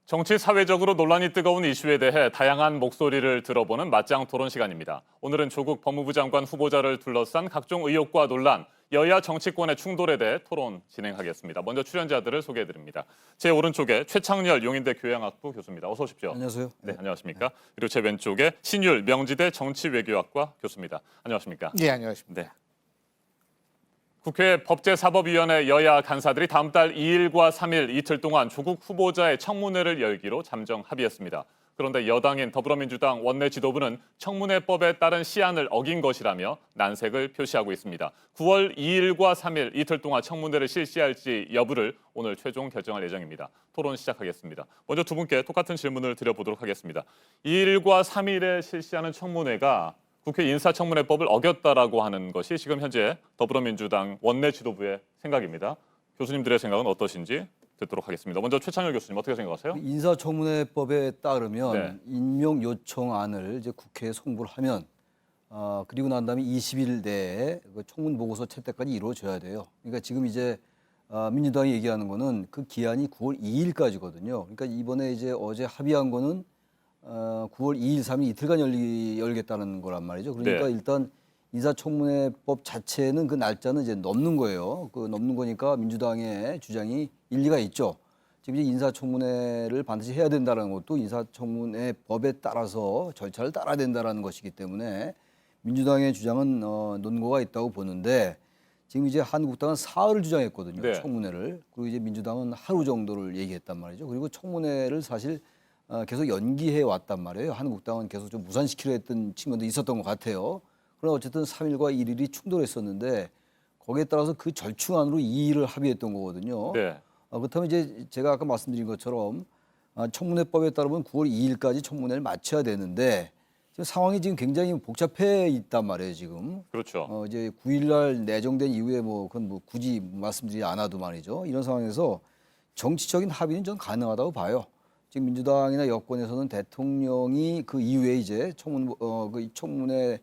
정치 사회적으로 논란이 뜨거운 이슈에 대해 다양한 목소리를 들어보는 맞짱 토론 시간입니다. 오늘은 조국 법무부 장관 후보자를 둘러싼 각종 의혹과 논란, 여야 정치권의 충돌에 대해 토론 진행하겠습니다. 먼저 출연자들을 소개해드립니다. 제 오른쪽에 최창렬 용인대 교양학부 교수입니다. 어서 오십시오. 안녕하세요. 네, 안녕하십니까. 그리고 제 왼쪽에 신율 명지대 정치외교학과 교수입니다. 안녕하십니까. 네, 안녕하십니까. 네. 국회 법제사법위원회 여야 간사들이 다음 달 2일과 3일 이틀 동안 조국 후보자의 청문회를 열기로 잠정 합의했습니다. 그런데 여당인 더불어민주당 원내 지도부는 청문회법에 따른 시한을 어긴 것이라며 난색을 표시하고 있습니다. 9월 2일과 3일 이틀 동안 청문회를 실시할지 여부를 오늘 최종 결정할 예정입니다. 토론 시작하겠습니다. 먼저 두 분께 똑같은 질문을 드려보도록 하겠습니다. 2일과 3일에 실시하는 청문회가 국회 인사청문회법을 어겼다라고 하는 것이 지금 현재 더불어민주당 원내 지도부의 생각입니다. 교수님들의 생각은 어떠신지 듣도록 하겠습니다. 먼저 최창렬 교수님 어떻게 생각하세요? 인사청문회법에 따르면 네. 임명 요청안을 이제 국회에 송부를 하면 그리고 난 다음에 20일 내에 그 청문 보고서 채택까지 이루어져야 돼요. 그러니까 지금 이제 민주당이 얘기하는 거는 그 기한이 9월 2일까지거든요. 그러니까 이번에 이제 어제 합의한 거는 9월 2일, 3일 이틀간 열겠다는 거란 말이죠. 그러니까 네. 일단 인사청문회법 자체는 그 날짜는 이제 넘는 거예요. 그 넘는 거니까 민주당의 주장이 일리가 있죠. 지금 이제 인사청문회를 반드시 해야 된다는 것도 인사청문회법에 따라서 절차를 따라야 된다는 것이기 때문에 민주당의 주장은 논거가 있다고 보는데 지금 이제 한국당은 사흘을 주장했거든요. 네. 청문회를. 그리고 이제 민주당은 하루 정도를 얘기했단 말이죠. 그리고 청문회를 사실 계속 연기해 왔단 말이에요. 한국당은 계속 좀 무산시키려 했던 측면도 있었던 것 같아요. 그러나 어쨌든 3일과 1일이 충돌했었는데 거기에 따라서 그 절충안으로 2일을 합의했던 거거든요. 네. 그렇다면 이제 제가 아까 말씀드린 것처럼 청문회법에 따르면 9월 2일까지 청문회를 마쳐야 되는데 지금 상황이 지금 굉장히 복잡해 있단 말이에요. 지금. 그렇죠. 이제 9일날 내정된 이후에 그건 굳이 말씀드리지 않아도 말이죠. 이런 상황에서 정치적인 합의는 전 가능하다고 봐요. 지금 민주당이나 여권에서는 대통령이 그 이후에 이제 그 청문회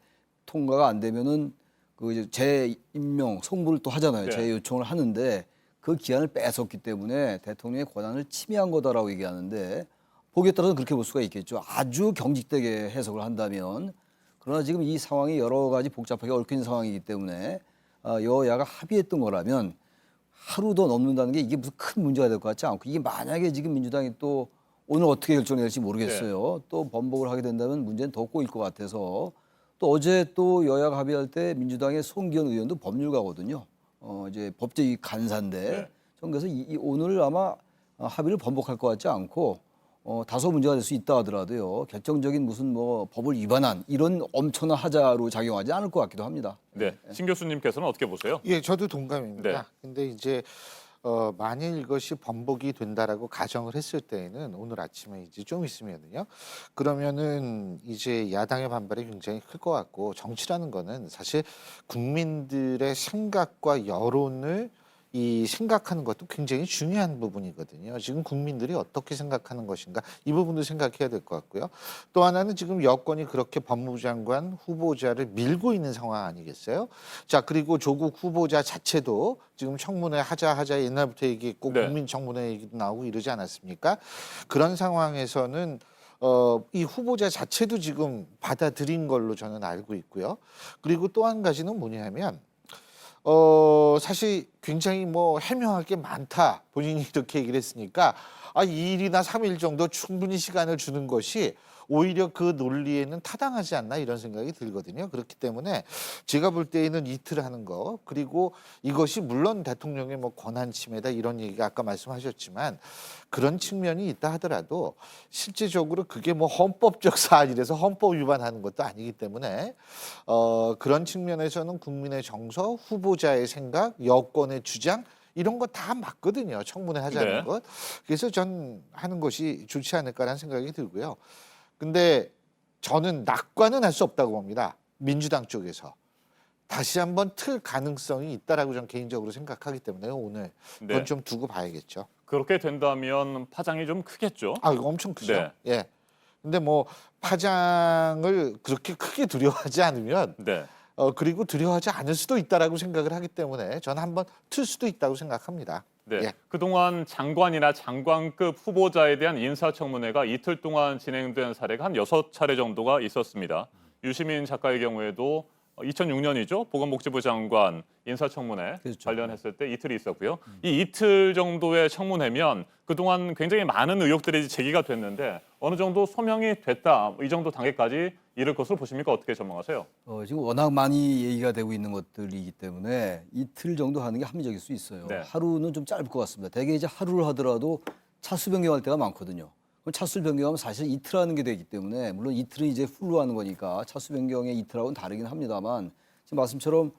통과가 안 되면은 그 이제 재임명 송부를 또 하잖아요. 네. 재요청을 하는데 그 기한을 뺏었기 때문에 대통령의 권한을 침해한 거다라고 얘기하는데 보기에 따라서 그렇게 볼 수가 있겠죠. 아주 경직되게 해석을 한다면. 그러나 지금 이 상황이 여러 가지 복잡하게 얽힌 상황이기 때문에 여야가 합의했던 거라면 하루 더 넘는다는 게 이게 무슨 큰 문제가 될 것 같지 않고 이게 만약에 지금 민주당이 또 오늘 어떻게 결정될지 모르겠어요. 또 번복을 하게 된다면 문제는 더 꼬일 것 같아서 또 어제 또 여야가 합의할 때 민주당의 송기현 의원도 법률가거든요. 이제 법제위 간사인데 네. 저는 그래서 오늘 아마 합의를 번복할 것 같지 않고 다소 문제가 될 수 있다 하더라도요. 결정적인 무슨 법을 위반한 이런 엄청난 하자로 작용하지 않을 것 같기도 합니다. 네. 신 교수님께서는 어떻게 보세요? 예, 저도 동감입니다. 네. 근데 이제 만일 이것이 번복이 된다라고 가정을 했을 때에는 오늘 아침에 이제 좀 있으면은요. 그러면은 이제 야당의 반발이 굉장히 클 것 같고 정치라는 거는 사실 국민들의 생각과 여론을 생각하는 것도 굉장히 중요한 부분이거든요. 지금 국민들이 어떻게 생각하는 것인가 이 부분도 생각해야 될 것 같고요. 또 하나는 지금 여권이 그렇게 법무부 장관 후보자를 밀고 있는 상황 아니겠어요? 자, 그리고 조국 후보자 자체도 지금 청문회 하자 옛날부터 얘기했고 네. 국민 청문회 얘기도 나오고 이러지 않았습니까? 그런 상황에서는 이 후보자 자체도 지금 받아들인 걸로 저는 알고 있고요. 그리고 또 한 가지는 뭐냐면 사실 굉장히 해명할 게 많다. 본인이 이렇게 얘기를 했으니까 2일이나 3일 정도 충분히 시간을 주는 것이 오히려 그 논리에는 타당하지 않나 이런 생각이 들거든요. 그렇기 때문에 제가 볼 때에는 이틀 하는 거 그리고 이것이 물론 대통령의 권한 침해다 이런 얘기가 아까 말씀하셨지만 그런 측면이 있다 하더라도 실제적으로 그게 헌법적 사안이라서 헌법 위반하는 것도 아니기 때문에 그런 측면에서는 국민의 정서, 후보자의 생각, 여권의 주장 이런 거 다 맞거든요. 청문회 하자는 네. 것. 그래서 전 하는 것이 좋지 않을까라는 생각이 들고요. 근데 저는 낙관은 할 수 없다고 봅니다. 민주당 쪽에서. 다시 한번 틀 가능성이 있다라고 저는 개인적으로 생각하기 때문에 오늘 그건 네. 좀 두고 봐야겠죠. 그렇게 된다면 파장이 좀 크겠죠? 이거 엄청 크죠. 네. 예. 근데 파장을 그렇게 크게 두려워하지 않으면 네. 그리고 두려워하지 않을 수도 있다라고 생각을 하기 때문에 저는 한번 틀 수도 있다고 생각합니다. 네, 예. 그동안 장관이나 장관급 후보자에 대한 인사청문회가 이틀 동안 진행된 사례가 한 6차례 정도가 있었습니다. 유시민 작가의 경우에도 2006년이죠. 보건복지부 장관 인사청문회 그렇죠. 관련했을 때 이틀이 있었고요. 이 이틀 정도의 청문회면 그동안 굉장히 많은 의혹들이 제기가 됐는데 어느 정도 소명이 됐다. 이 정도 단계까지 이를 것으로 보십니까? 어떻게 전망하세요? 지금 워낙 많이 얘기가 되고 있는 것들이기 때문에 이틀 정도 하는 게 합리적일 수 있어요. 네. 하루는 좀 짧을 것 같습니다. 대개 이제 하루를 하더라도 차수 변경할 때가 많거든요. 그럼 차수를 변경하면 사실 이틀 하는 게 되기 때문에 물론 이틀은 이제 풀로 하는 거니까 차수 변경의 이틀하고는 다르긴 합니다만 지금 말씀처럼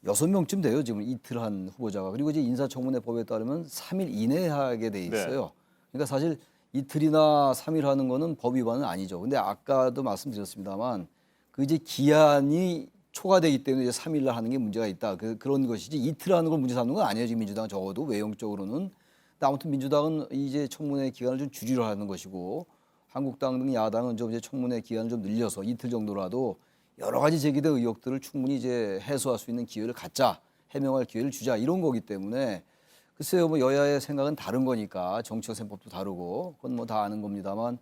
6명쯤 돼요. 지금 이틀 한 후보자가. 그리고 이제 인사청문회 법에 따르면 3일 이내에 하게 돼 있어요. 그러니까 사실 이틀이나 3일 하는 거는 법 위반은 아니죠. 근데 아까도 말씀드렸습니다만 그 이제 기한이 초과되기 때문에 이제 3일날 하는 게 문제가 있다. 그런 것이지 이틀 하는 걸 문제 삼는 건 아니에요. 지금 민주당은 적어도 외형적으로는. 근데 아무튼 민주당은 이제 청문회 기간을 좀 줄이려 하는 것이고 한국당 등 야당은 좀 이제 청문회 기간을 좀 늘려서 이틀 정도라도 여러 가지 제기된 의혹들을 충분히 이제 해소할 수 있는 기회를 갖자, 해명할 기회를 주자 이런 거기 때문에 글쎄요, 뭐 여야의 생각은 다른 거니까 정치적 셈법도 다르고 그건 뭐 다 아는 겁니다만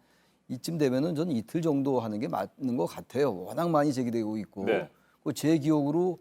이쯤 되면은 저는 이틀 정도 하는 게 맞는 것 같아요. 워낙 많이 제기되고 있고 네. 제 기억으로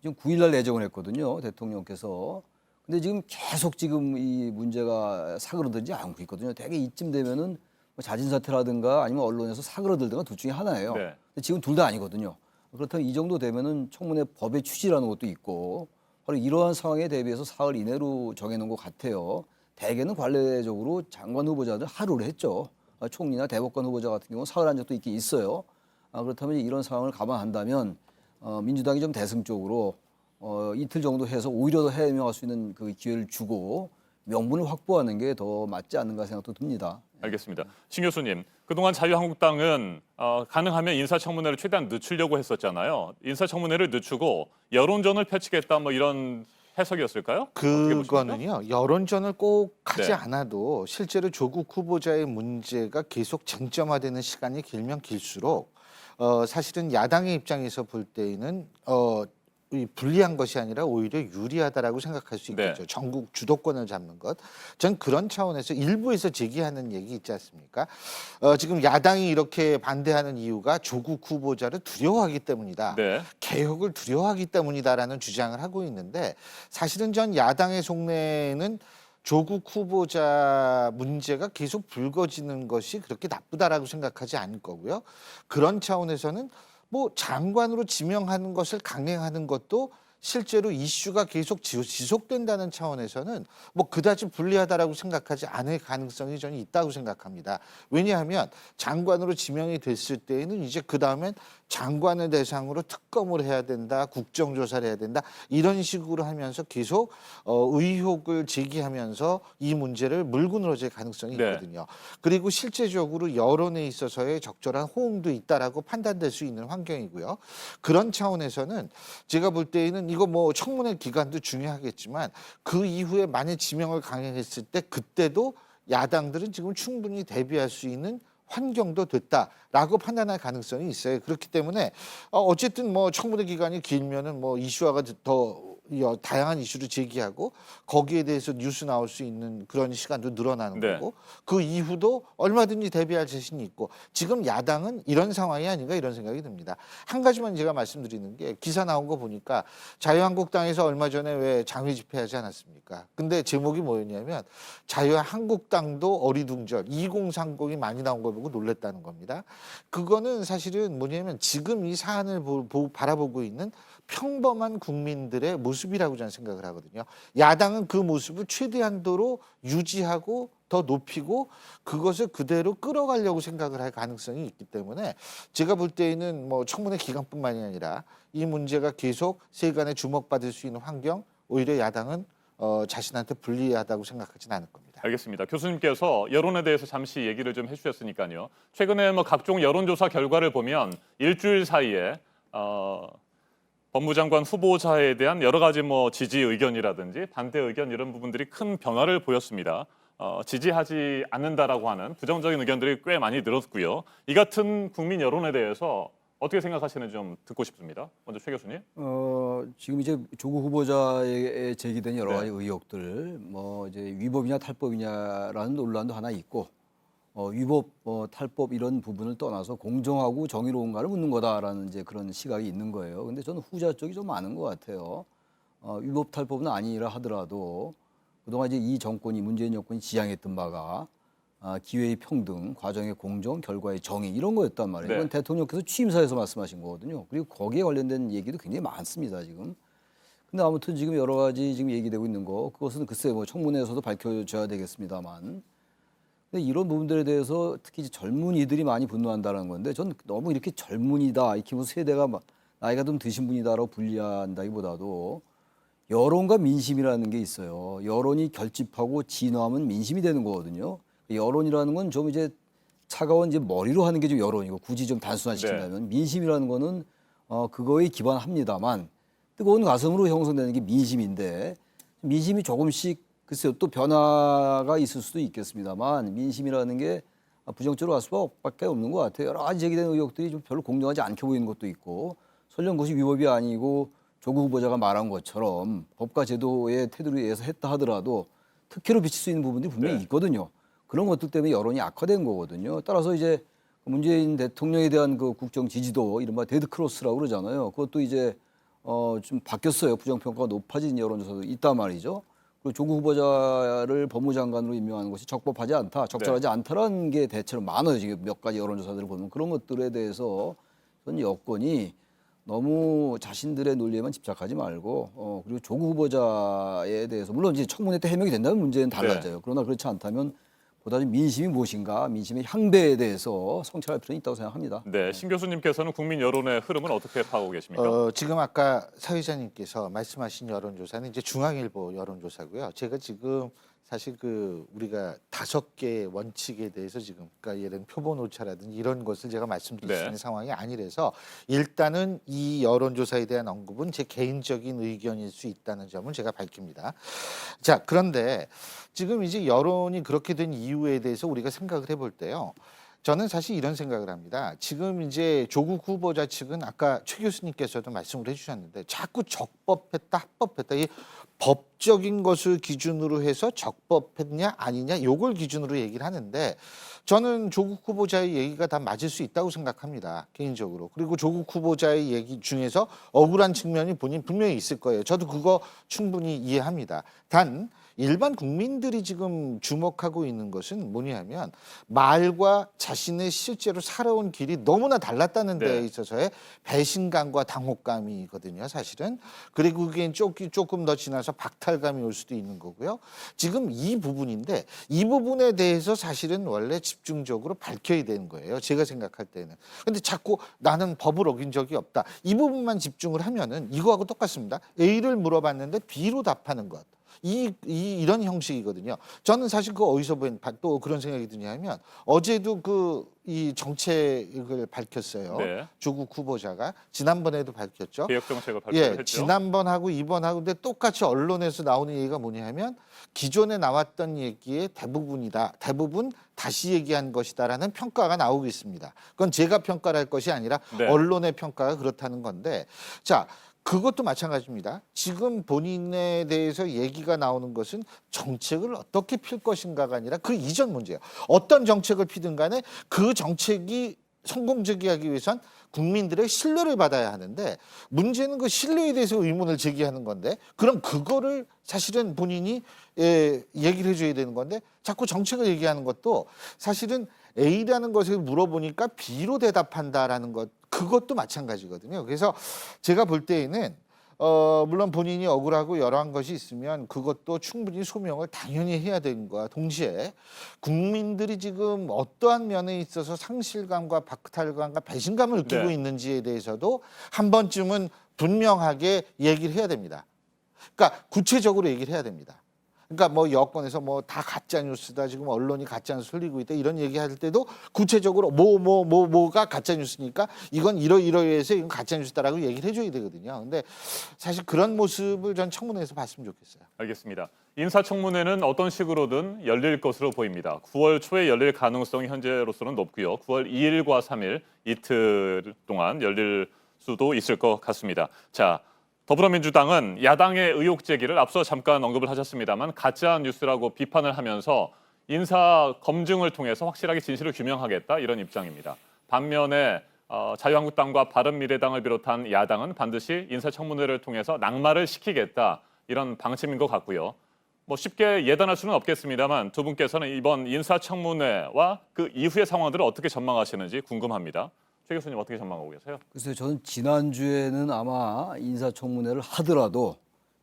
지금 9일날 내정을 했거든요, 대통령께서. 근데 지금 계속 지금 이 문제가 사그러들지 않고 있거든요. 대개 이쯤 되면은 뭐 자진 사퇴라든가 아니면 언론에서 사그러들든가 둘 중에 하나예요. 네. 근데 지금 둘 다 아니거든요. 그렇다면 이 정도 되면은 청문회 법의 취지라는 것도 있고 바로 이러한 상황에 대비해서 사흘 이내로 정해놓은 것 같아요. 대개는 관례적으로 장관 후보자들 하루를 했죠. 총리나 대법관 후보자 같은 경우는 사흘 한 적도 있긴 있어요. 그렇다면 이런 상황을 감안한다면 민주당이 좀 대승적으로 이틀 정도 해서 오히려 더 해명할 수 있는 그 기회를 주고 명분을 확보하는 게 더 맞지 않는가 생각도 듭니다. 알겠습니다. 신 교수님, 그동안 자유한국당은 가능하면 인사청문회를 최대한 늦추려고 했었잖아요. 인사청문회를 늦추고 여론전을 펼치겠다 뭐 이런 해석이었을까요? 어떻게 보십니까? 그거는요, 여론전을 꼭 하지 네. 않아도 실제로 조국 후보자의 문제가 계속 쟁점화되는 시간이 길면 길수록 사실은 야당의 입장에서 볼 때에는 이 불리한 것이 아니라 오히려 유리하다라고 생각할 수 있겠죠. 네. 전국 주도권을 잡는 것. 전 그런 차원에서 일부에서 제기하는 얘기 있지 않습니까? 지금 야당이 이렇게 반대하는 이유가 조국 후보자를 두려워하기 때문이다. 네. 개혁을 두려워하기 때문이다라는 주장을 하고 있는데 사실은 전 야당의 속내에는 조국 후보자 문제가 계속 불거지는 것이 그렇게 나쁘다라고 생각하지 않을 거고요. 그런 차원에서는 뭐 장관으로 지명하는 것을 강행하는 것도 실제로 이슈가 계속 지속된다는 차원에서는 뭐 그다지 불리하다라고 생각하지 않을 가능성이 저는 있다고 생각합니다. 왜냐하면 장관으로 지명이 됐을 때에는 이제 그 다음엔 장관을 대상으로 특검을 해야 된다, 국정조사를 해야 된다 이런 식으로 하면서 계속 의혹을 제기하면서 이 문제를 물고 늘어질 가능성이 네. 있거든요. 그리고 실제적으로 여론에 있어서의 적절한 호응도 있다라고 판단될 수 있는 환경이고요. 그런 차원에서는 제가 볼 때에는 이거 뭐 청문회 기간도 중요하겠지만 그 이후에 만약 지명을 강행했을 때 그때도 야당들은 지금 충분히 대비할 수 있는 환경도 됐다라고 판단할 가능성이 있어요. 그렇기 때문에 어쨌든 뭐 청문회 기간이 길면은 뭐 이슈화가 더 다양한 이슈를 제기하고 거기에 대해서 뉴스 나올 수 있는 그런 시간도 늘어나는 네. 거고 그 이후도 얼마든지 대비할 자신이 있고 지금 야당은 이런 상황이 아닌가 이런 생각이 듭니다. 한 가지만 제가 말씀드리는 게 기사 나온 거 보니까 자유한국당에서 얼마 전에 왜 장외 집회하지 않았습니까? 근데 제목이 뭐였냐면 자유한국당도 어리둥절 2030이 많이 나온 걸 보고 놀랬다는 겁니다. 그거는 사실은 뭐냐면 지금 이 사안을 바라보고 있는 평범한 국민들의 모습이라고 저는 생각을 하거든요. 야당은 그 모습을 최대한도로 유지하고 더 높이고 그것을 그대로 끌어가려고 생각을 할 가능성이 있기 때문에 제가 볼 때에는 뭐 청문회 기간뿐만이 아니라 이 문제가 계속 세간에 주목받을 수 있는 환경 오히려 야당은 자신한테 불리하다고 생각하지는 않을 겁니다. 알겠습니다. 교수님께서 여론에 대해서 잠시 얘기를 좀 해주셨으니까요. 최근에 뭐 각종 여론조사 결과를 보면 일주일 사이에 법무장관 후보자에 대한 여러 가지 뭐 지지 의견이라든지 반대 의견 이런 부분들이 큰 변화를 보였습니다. 지지하지 않는다라고 하는 부정적인 의견들이 꽤 많이 늘었고요. 이 같은 국민 여론에 대해서 어떻게 생각하시는지 좀 듣고 싶습니다. 먼저 최 교수님. 지금 이제 조국 후보자에 제기된 여러 네. 가지 의혹들, 뭐 이제 위법이냐 탈법이냐라는 논란도 하나 있고, 위법, 탈법 이런 부분을 떠나서 공정하고 정의로운가를 묻는 거다라는 이제 그런 시각이 있는 거예요. 근데 저는 후자 쪽이 좀 많은 것 같아요. 위법 탈법은 아니라 하더라도 그동안 이제 이 정권이 문재인 정권이 지향했던 바가 기회의 평등, 과정의 공정, 결과의 정의 이런 거였단 말이에요. 네. 이건 대통령께서 취임사에서 말씀하신 거거든요. 그리고 거기에 관련된 얘기도 굉장히 많습니다, 지금. 근데 아무튼 지금 여러 가지 지금 얘기되고 있는 거, 그것은 글쎄 뭐 청문회에서도 밝혀져야 되겠습니다만. 근데 이런 부분들에 대해서 특히 이제 젊은이들이 많이 분노한다는 건데, 전 너무 이렇게 젊은이다, 이렇게 무슨 세대가 막 나이가 좀 드신 분이다라고 분리한다기보다도 여론과 민심이라는 게 있어요. 여론이 결집하고 진화하면 민심이 되는 거거든요. 여론이라는 건 좀 이제 차가운 이제 머리로 하는 게 좀 여론이고, 굳이 좀 단순화시킨다면 민심이라는 거는 그거에 기반합니다만 뜨거운 가슴으로 형성되는 게 민심인데, 민심이 조금씩 글쎄요 또 변화가 있을 수도 있겠습니다만 민심이라는 게 부정적으로 갈 수밖에 없는 것 같아요. 여러 가지 제기된 의혹들이 좀 별로 공정하지 않게 보이는 것도 있고, 설령 그것이 위법이 아니고 조국 후보자가 말한 것처럼 법과 제도의 테두리에 의해서 했다 하더라도 특혜로 비칠 수 있는 부분들이 분명히 네. 있거든요. 그런 것들 때문에 여론이 악화된 거거든요. 따라서 이제 문재인 대통령에 대한 그 국정 지지도 이른바 데드크로스라고 그러잖아요. 그것도 이제 좀 바뀌었어요. 부정평가가 높아진 여론조사도 있단 말이죠. 그리고 조국 후보자를 법무장관으로 임명하는 것이 적법하지 않다, 적절하지 않다라는 게 대체로 많아요. 지금 몇 가지 여론조사들을 보면 그런 것들에 대해서 전 여권이 너무 자신들의 논리에만 집착하지 말고 그리고 조국 후보자에 대해서 물론 이제 청문회 때 해명이 된다면 문제는 달라져요. 그러나 그렇지 않다면 보다 좀 민심이 무엇인가, 민심의 향배에 대해서 성찰할 필요는 있다고 생각합니다. 네, 신 교수님께서는 국민 여론의 흐름을 어떻게 파악하고 계십니까? 지금 아까 사회자님께서 말씀하신 여론조사는 이제 중앙일보 여론조사고요. 제가 지금 사실 우리가 5개의 원칙에 대해서 지금 그러니까 예를 들면 표본 오차라든지 이런 것을 제가 말씀드릴 수 네. 있는 상황이 아니라서 일단은 이 여론조사에 대한 언급은 제 개인적인 의견일 수 있다는 점을 제가 밝힙니다. 자, 그런데 지금 이제 여론이 그렇게 된 이유에 대해서 우리가 생각을 해볼 때요. 저는 사실 이런 생각을 합니다. 지금 이제 조국 후보자 측은 아까 최 교수님께서도 말씀을 해주셨는데 자꾸 적법했다, 합법했다. 이 법적인 것을 기준으로 해서 적법했냐 아니냐 요걸 기준으로 얘기를 하는데 저는 조국 후보자의 얘기가 다 맞을 수 있다고 생각합니다. 개인적으로. 그리고 조국 후보자의 얘기 중에서 억울한 측면이 본인 분명히 있을 거예요. 저도 그거 충분히 이해합니다. 단 일반 국민들이 지금 주목하고 있는 것은 뭐냐면 말과 자신의 실제로 살아온 길이 너무나 달랐다는 네. 데에 있어서의 배신감과 당혹감이거든요, 사실은. 그리고 그게 조금 더 지나서 박탈감이 올 수도 있는 거고요. 지금 이 부분인데 이 부분에 대해서 사실은 원래 집중적으로 밝혀야 되는 거예요, 제가 생각할 때는. 근데 자꾸 나는 법을 어긴 적이 없다. 이 부분만 집중을 하면은 이거하고 똑같습니다. A를 물어봤는데 B로 답하는 것. 이런 형식이거든요. 저는 사실 그 어디서 또 그런 생각이 드냐면 어제도 이 정책을 밝혔어요. 네. 조국 후보자가 지난번에도 밝혔죠. 개혁 정책을 예, 발표했죠. 지난번하고 이번하고 근데 똑같이 언론에서 나오는 얘기가 뭐냐면 기존에 나왔던 얘기의 대부분 다시 얘기한 것이다라는 평가가 나오고 있습니다. 그건 제가 평가를 할 것이 아니라 네. 언론의 평가가 그렇다는 건데 자. 그것도 마찬가지입니다. 지금 본인에 대해서 얘기가 나오는 것은 정책을 어떻게 필 것인가가 아니라 그 이전 문제예요. 어떤 정책을 피든 간에 그 정책이 성공적이게 하기 위해선 국민들의 신뢰를 받아야 하는데 문제는 그 신뢰에 대해서 의문을 제기하는 건데 그럼 그거를 사실은 본인이 얘기를 해줘야 되는 건데 자꾸 정책을 얘기하는 것도 사실은 A라는 것을 물어보니까 B로 대답한다라는 것 그것도 마찬가지거든요. 그래서 제가 볼 때에는 물론 본인이 억울하고 여러한 것이 있으면 그것도 충분히 소명을 당연히 해야 되는 거와 동시에 국민들이 지금 어떠한 면에 있어서 상실감과 박탈감과 배신감을 느끼고 네. 있는지에 대해서도 한 번쯤은 분명하게 얘기를 해야 됩니다. 그러니까 구체적으로 얘기를 해야 됩니다. 그러니까 뭐 여권에서 뭐 다 가짜 뉴스다 지금 언론이 가짜 뉴스 흘리고 있다 이런 얘기할 때도 구체적으로 뭐가 가짜 뉴스니까 이건 이러해서 이건 가짜 뉴스다라고 얘기를 해줘야 되거든요. 근데 사실 그런 모습을 전 청문회에서 봤으면 좋겠어요. 알겠습니다. 인사청문회는 어떤 식으로든 열릴 것으로 보입니다. 9월 초에 열릴 가능성이 현재로서는 높고요. 9월 2일과 3일 이틀 동안 열릴 수도 있을 것 같습니다. 자, 더불어민주당은 야당의 의혹 제기를 앞서 잠깐 언급을 하셨습니다만 가짜 뉴스라고 비판을 하면서 인사 검증을 통해서 확실하게 진실을 규명하겠다 이런 입장입니다. 반면에 자유한국당과 바른미래당을 비롯한 야당은 반드시 인사청문회를 통해서 낙마를 시키겠다 이런 방침인 것 같고요. 뭐 쉽게 예단할 수는 없겠습니다만 두 분께서는 이번 인사청문회와 그 이후의 상황들을 어떻게 전망하시는지 궁금합니다. 최 교수님 어떻게 전망하고 계세요? 글쎄요, 저는 지난주에는 아마 인사청문회를 하더라도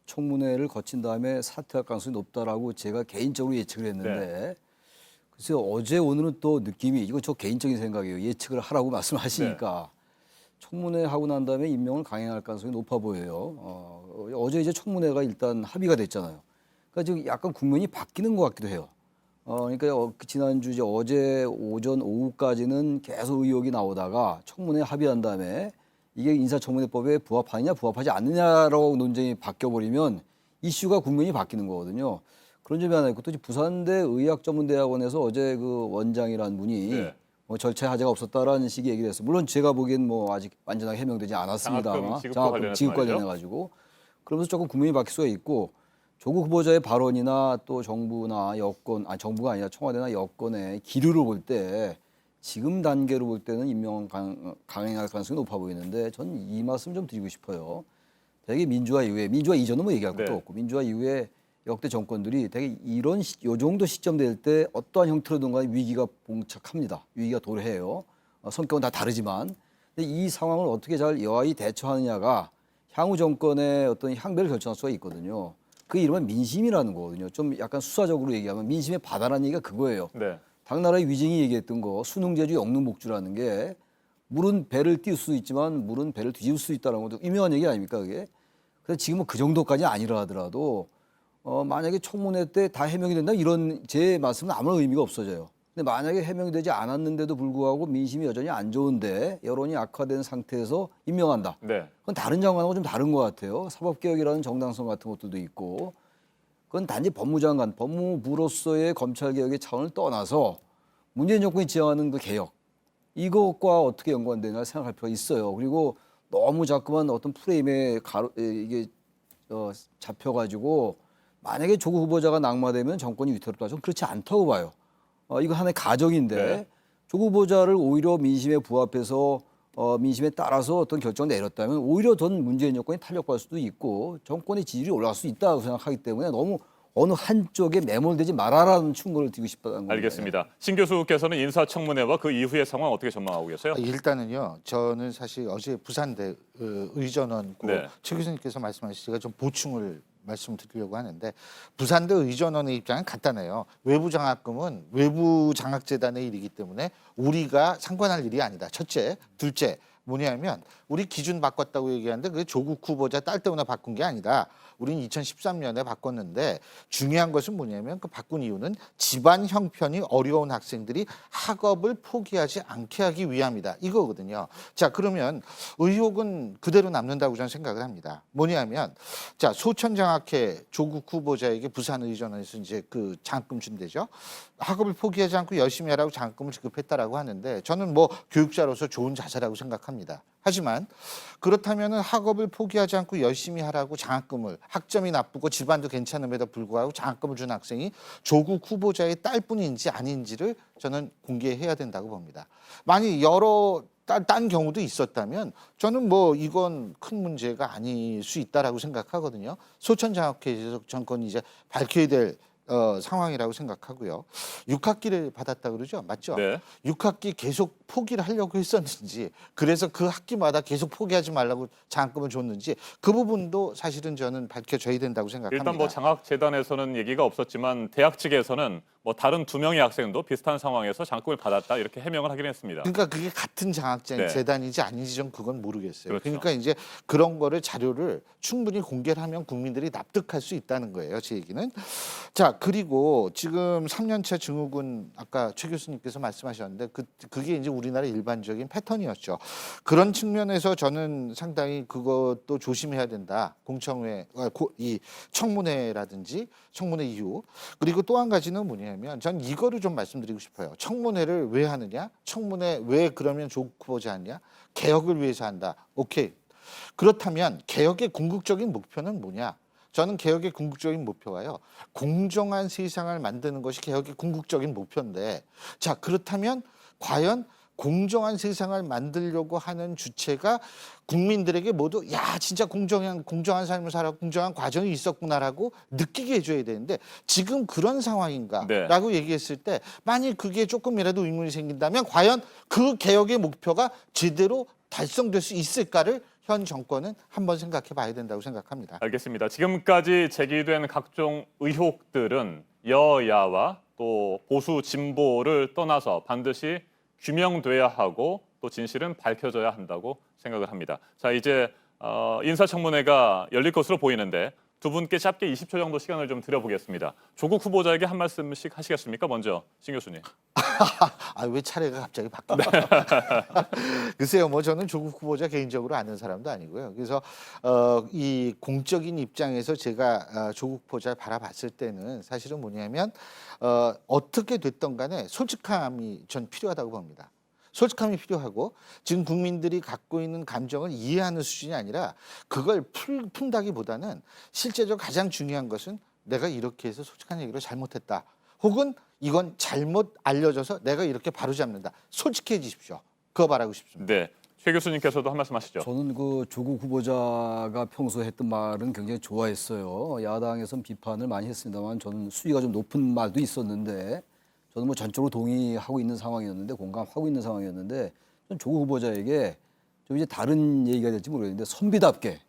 청문회를 거친 다음에 사퇴할 가능성이 높다라고 제가 개인적으로 예측을 했는데 글쎄요, 어제 오늘은 또 느낌이 이거 저 개인적인 생각이에요. 예측을 하라고 말씀하시니까 청문회 하고 난 다음에 임명을 강행할 가능성이 높아 보여요. 어제 이제 청문회가 일단 합의가 됐잖아요. 그러니까 지금 약간 국면이 바뀌는 것 같기도 해요. 그러니까 지난주 이제 어제 오전 오후까지는 계속 의혹이 나오다가 청문회 합의한 다음에 이게 인사청문회법에 부합하느냐 부합하지 않느냐라고 논쟁이 바뀌어버리면 이슈가 국면이 바뀌는 거거든요. 그런 점이 하나 있고 또 부산대 의학전문대학원에서 어제 그 원장이라는 분이 뭐 절차에 하자가 없었다라는 식의 얘기를 했어요. 물론 제가 보기엔 뭐 아직 완전하게 해명되지 않았습니다만 장학금 지급 관련해 가지고 그러면서 조금 국면이 바뀔 수가 있고 조국 후보자의 발언이나 또 정부나 여권, 정부가 아니라 청와대나 여권의 기류를 볼 때 지금 단계로 볼 때는 임명 강행할 가능성이 높아 보이는데 저는 이 말씀 좀 드리고 싶어요. 되게 민주화 이후에, 민주화 이전은 뭐 얘기할 것도 없고 민주화 이후에 역대 정권들이 되게 요 정도 시점 될 때 어떠한 형태로든 간에 위기가 봉착합니다. 위기가 도래해요. 성격은 다 다르지만 근데 이 상황을 어떻게 잘 여하이 대처하느냐가 향후 정권의 어떤 향배를 결정할 수가 있거든요. 그 이름은 민심이라는 거거든요. 좀 약간 수사적으로 얘기하면 민심의 바다라는 얘기가 그거예요. 당나라의 위증이 얘기했던 거 수능제주 영능복주라는 게 물은 배를 띄울 수도 있지만 물은 배를 뒤집을 수 있다는 것도 유명한 얘기 아닙니까 그게. 그래서 지금은 그 정도까지 아니라 하더라도 만약에 청문회 때 다 해명이 된다면 이런 제 말씀은 아무런 의미가 없어져요. 근데 만약에 해명이 되지 않았는데도 불구하고 민심이 여전히 안 좋은데 여론이 악화된 상태에서 임명한다. 그건 다른 장관하고 좀 다른 것 같아요. 사법개혁이라는 정당성 같은 것들도 있고 그건 단지 법무장관, 법무부로서의 검찰개혁의 차원을 떠나서 문재인 정권이 지향하는 그 개혁 이것과 어떻게 연관되나 생각할 필요가 있어요. 그리고 너무 자꾸만 어떤 프레임에 이게 잡혀가지고 만약에 조국 후보자가 낙마되면 정권이 위태롭다. 저는 그렇지 않다고 봐요. 이거 하나의 가정인데 조국 후보자를 오히려 민심에 부합해서 민심에 따라서 어떤 결정을 내렸다면 오히려 전 문재인 정권이 탄력받을 수도 있고 정권의 지지율이 올라갈 수 있다고 생각하기 때문에 너무 어느 한쪽에 매몰되지 말아라는 충고를 드리고 싶다는 겁니다. 알겠습니다. 신 교수께서는 인사청문회와 그 이후의 상황 어떻게 전망하고 계세요? 일단은요. 저는 사실 어제 부산대 의전원 최 교수님께서 말씀하신 제가 좀 보충을 말씀드리려고 하는데 부산대 의전원의 입장은 간단해요. 외부 장학금은 외부 장학재단의 일이기 때문에 우리가 상관할 일이 아니다. 첫째. 둘째. 뭐냐면 우리 기준 바꿨다고 얘기하는데 그게 조국 후보자 딸 때문에 바꾼 게 아니다. 우리는 2013년에 바꿨는데 중요한 것은 뭐냐면 그 바꾼 이유는 집안 형편이 어려운 학생들이 학업을 포기하지 않게 하기 위함이다. 이거거든요. 자, 그러면 의혹은 그대로 남는다고 저는 생각을 합니다. 뭐냐면 자, 소천장학회 조국 후보자에게 부산 의전원에서 이제 그 장학금 준대죠. 학업을 포기하지 않고 열심히 하라고 장학금을 지급했다라고 하는데 저는 뭐 교육자로서 좋은 자세라고 생각합니다. 하지만 그렇다면 학업을 포기하지 않고 열심히 하라고 장학금을 학점이 나쁘고 집안도 괜찮음에도 불구하고 장학금을 준 학생이 조국 후보자의 딸뿐인지 아닌지를 저는 공개해야 된다고 봅니다. 만약 여러 딴 경우도 있었다면 저는 뭐 이건 큰 문제가 아닐 수 있다라고 생각하거든요. 소천장학회에서 정권이 이제 밝혀야 될 상황이라고 생각하고요. 6학기를 받았다 그러죠? 맞죠? 6학기 계속 포기를 하려고 했었는지 그래서 그 학기마다 계속 포기하지 말라고 장학금을 줬는지 그 부분도 사실은 저는 밝혀져야 된다고 생각합니다. 일단 뭐 장학재단에서는 얘기가 없었지만 대학 측에서는 뭐 다른 2명의 학생도 비슷한 상황에서 장학금을 받았다 이렇게 해명을 하긴 했습니다. 그러니까 그게 같은 장학재단인지 아닌지 좀 그건 모르겠어요. 그렇죠. 그러니까 이제 그런 거를 자료를 충분히 공개를 하면 국민들이 납득할 수 있다는 거예요. 제 얘기는. 자, 그리고 지금 3년차 증후군 아까 최 교수님께서 말씀하셨는데 그게 이제 우리나라 일반적인 패턴이었죠. 그런 측면에서 저는 상당히 그것도 조심해야 된다. 공청회, 이 청문회라든지 청문회 이후. 그리고 또 한 가지는 뭐냐면 전 이거를 좀 말씀드리고 싶어요. 청문회를 왜 하느냐? 청문회 왜 그러면 조국 후보자 하냐? 개혁을 위해서 한다. 오케이. 그렇다면 개혁의 궁극적인 목표는 뭐냐? 저는 개혁의 궁극적인 목표가요. 공정한 세상을 만드는 것이 개혁의 궁극적인 목표인데 자 그렇다면 과연 공정한 세상을 만들려고 하는 주체가 국민들에게 모두 야 진짜 공정한 삶을 살아 공정한 과정이 있었구나라고 느끼게 해줘야 되는데 지금 그런 상황인가라고 네. 얘기했을 때 만약 그게 조금이라도 의문이 생긴다면 과연 그 개혁의 목표가 제대로 달성될 수 있을까를 현 정권은 한번 생각해 봐야 된다고 생각합니다. 알겠습니다. 지금까지 제기된 각종 의혹들은 여야와 또 보수 진보를 떠나서 반드시 규명돼야 하고 또 진실은 밝혀져야 한다고 생각을 합니다. 자, 이제 인사청문회가 열릴 것으로 보이는데 두 분께 짧게 20초 정도 시간을 좀 드려보겠습니다. 조국 후보자에게 한 말씀씩 하시겠습니까? 먼저 신 교수님. 아, 왜 차례가 갑자기 바뀌어요? 글쎄요, 뭐 저는 조국 후보자 개인적으로 아는 사람도 아니고요. 그래서 이 공적인 입장에서 제가 조국 후보자를 바라봤을 때는 사실은 뭐냐면 어떻게 됐던 간에 솔직함이 전 필요하다고 봅니다. 솔직함이 필요하고 지금 국민들이 갖고 있는 감정을 이해하는 수준이 아니라 그걸 푼다기보다는 실제적으로 가장 중요한 것은 내가 이렇게 해서 솔직한 얘기를 잘못했다. 혹은 이건 잘못 알려져서 내가 이렇게 바로잡는다. 솔직해지십시오. 그거 바라고 싶습니다. 네, 최 교수님께서도 한 말씀 하시죠. 저는 그 조국 후보자가 평소에 했던 말은 굉장히 좋아했어요. 야당에서는 비판을 많이 했습니다만 저는 수위가 좀 높은 말도 있었는데 저는 뭐 전적으로 동의하고 있는 상황이었는데 공감하고 있는 상황이었는데 저는 조국 후보자에게 좀 이제 다른 얘기가 될지 모르겠는데 선비답게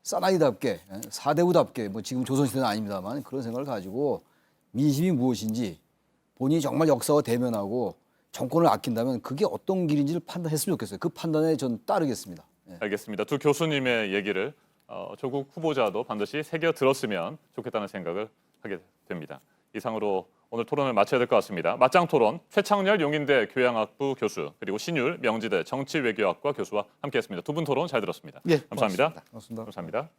사나이답게 사대부답게 뭐 지금 조선시대는 아닙니다만 그런 생각을 가지고 민심이 무엇인지 본인이 정말 역사와 대면하고 정권을 아낀다면 그게 어떤 길인지를 판단했으면 좋겠어요. 그 판단에 전 따르겠습니다. 예. 알겠습니다. 두 교수님의 얘기를 조국 후보자도 반드시 새겨 들었으면 좋겠다는 생각을 하게 됩니다. 이상으로 오늘 토론을 마쳐야 될 것 같습니다. 맞짱 토론 최창렬 용인대 교양학부 교수 그리고 신율 명지대 정치외교학과 교수와 함께했습니다. 두 분 토론 잘 들었습니다. 예, 감사합니다. 고맙습니다. 고맙습니다. 감사합니다.